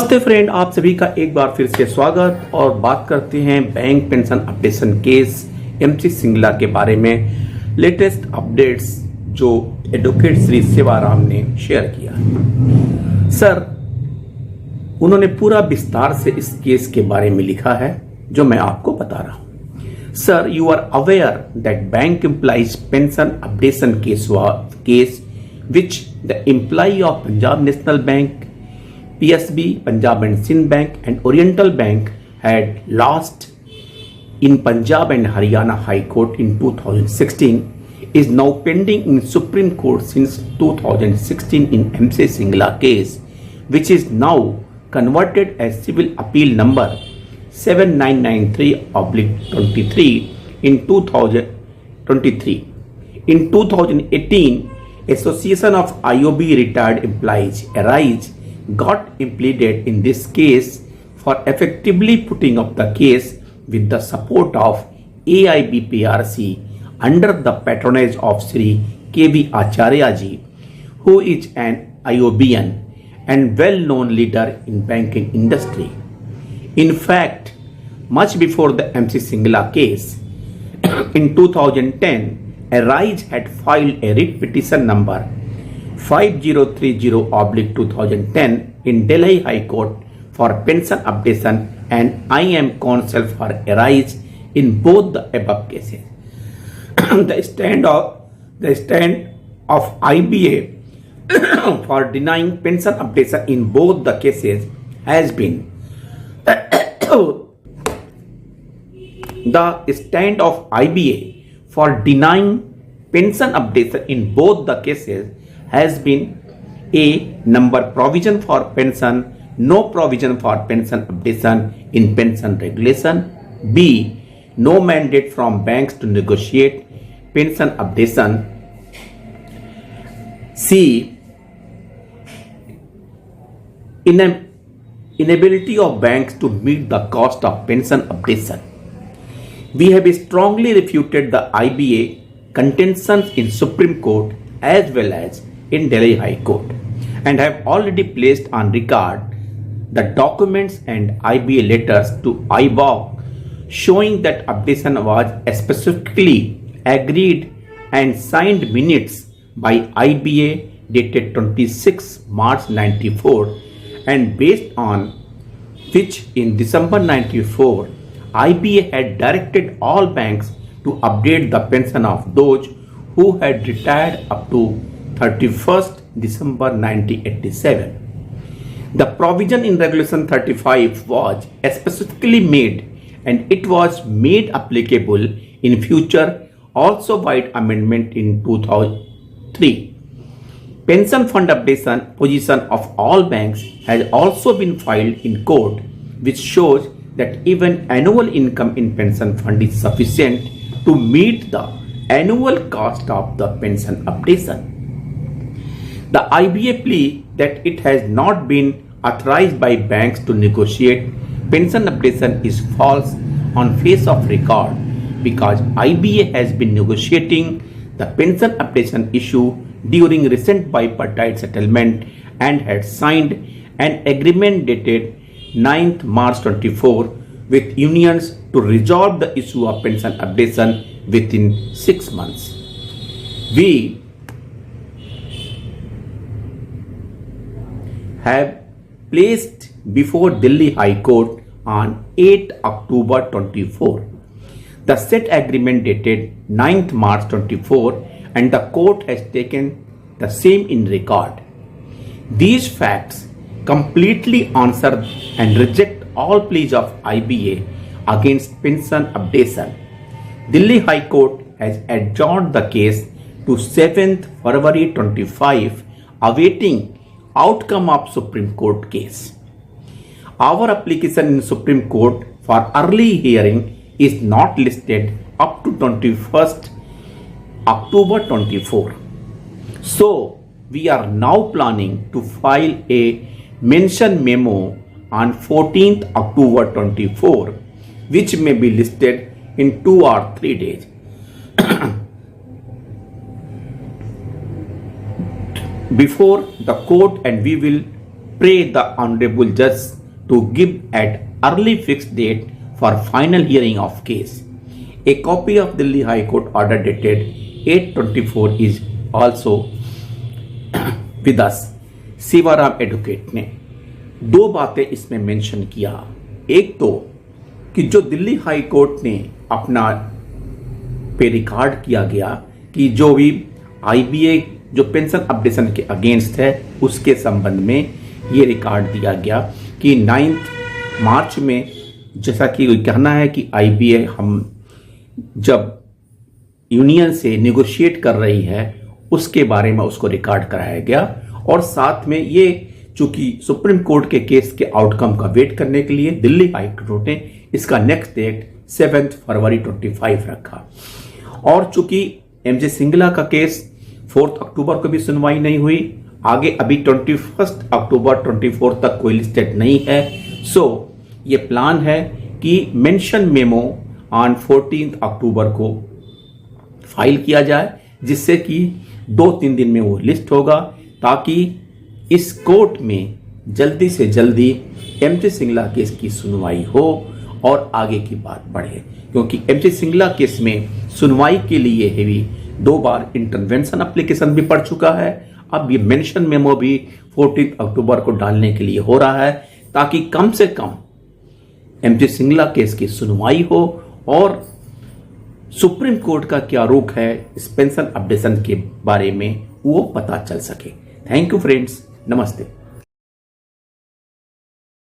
नमस्ते फ्रेंड, आप सभी का एक बार फिर से स्वागत और बात करते हैं bank pension updation case MC Singla के बारे में। लेटेस्ट अपडेट्स जो एडवोकेट श्री सेवाराम ने शेयर किया। सर, उन्होंने पूरा विस्तार से इस केस के बारे में लिखा है जो मैं आपको बता रहा हूं। Sir, you are aware that bank employees pension updation case which the employee of Punjab National Bank, PSB, Punjab and Sind Bank and Oriental Bank had lost in Punjab and Haryana High Court in 2016 is now pending in Supreme Court since 2016 in MC Singla case, which is now converted as Civil Appeal number 7993/23 in 2023. In 2018, Association of IOB Retired Employees (ARISE) got implicated in this case for effectively putting up the case with the support of AIBPRC under the patronage of Sri K.V. Acharya ji, who is an IOBian and well-known leader in banking industry. In fact, much before the MC Singla case, in 2010, ARISE had filed a writ petition number 5030/2010 in Delhi High Court for pension updation, and I am counsel for ARISE in both the above cases. The stand of IBA for denying pension updation in both the cases has been the stand of IBA for denying pension updation in both the cases has been: A. Number provision for pension, no provision for pension updation in pension regulation. B. No mandate from banks to negotiate pension updation. C. Inability of banks to meet the cost of pension updation. We have strongly refuted the IBA contentions in Supreme Court as well as in Delhi High Court, and have already placed on record the documents and IBA letters to IBOC showing that updation was specifically agreed and signed minutes by IBA dated 26 March 94, and based on which in December 94 IBA had directed all banks to update the pension of those who had retired up to 31st December 1987. The provision in Regulation 35 was specifically made, and it was made applicable in future also by amendment in 2003. Pension fund updation position of all banks has also been filed in court, which shows that even annual income in pension fund is sufficient to meet the annual cost of the pension updation. The IBA plea that it has not been authorized by banks to negotiate pension updation is false on face of record, because IBA has been negotiating the pension updation issue during recent bipartite settlement and had signed an agreement dated 9th March 24 with unions to resolve the issue of pension updation within 6 months. We have placed before Delhi High Court on 8 October 24 the said agreement dated 9th March 24, and the court has taken the same in record. These facts completely answer and reject all pleas of IBA against pension updation. Delhi High Court has adjourned the case to 7th February 25, awaiting outcome of Supreme Court case. Our application in Supreme Court for early hearing is not listed up to 21st October 24. So, we are now planning to file a mention memo on 14th October 24, which may be listed in 2 or 3 days. Before the court, and we will pray the honorable judge to give at early fixed date for final hearing of case. A copy of Delhi High Court order dated 8/24 is also with us. Shivaram advocate ने दो बातें इसमें mention किया। एक तो कि जो Delhi high court ने अपना पे रिकॉर्ड किया गया कि जो भी आईबीए जो पेंशन अपडेशन के अगेंस्ट है उसके संबंध में ये रिकॉर्ड दिया गया कि 9 मार्च में जैसा कि कहना है कि आईबीए हम जब यूनियन से नेगोशिएट कर रही है उसके बारे में उसको रिकॉर्ड कराया गया और साथ में ये चूंकि सुप्रीम कोर्ट के केस के आउटकम का वेट करने के लिए दिल्ली हाई कोर्ट ने इसका नेक्स्ट डेट 7 फरवरी 25 रखा और चूंकि एमजे सिंगला का केस 4 अक्टूबर को भी सुनवाई नहीं हुई, आगे अभी 21 अक्टूबर 24 तक कोई लिस्टेड नहीं है। सो ये प्लान है कि मेंशन मेमो ऑन 14 अक्टूबर को फाइल किया जाए जिससे कि 2-3 दिन में वो लिस्ट होगा ताकि इस कोर्ट में जल्दी से जल्दी एमजे सिंगला केस की सुनवाई हो और आगे की बात बढ़े, क्योंकि एमजे सिंगला केस में सुनवाई के लिए भी 2 बार इंटरवेंशन एप्लीकेशन भी पड़ चुका है। अब ये मेंशन मेमो भी 14 अक्टूबर को डालने के लिए हो रहा है ताकि कम से कम एमजे सिंगला केस की सुनवाई हो और सुप्रीम कोर्ट का क्या रुख है इस पेंशन अपडेशन के बारे में वो पता चल सके। थैंक यू फ्रेंड्स, नमस्ते।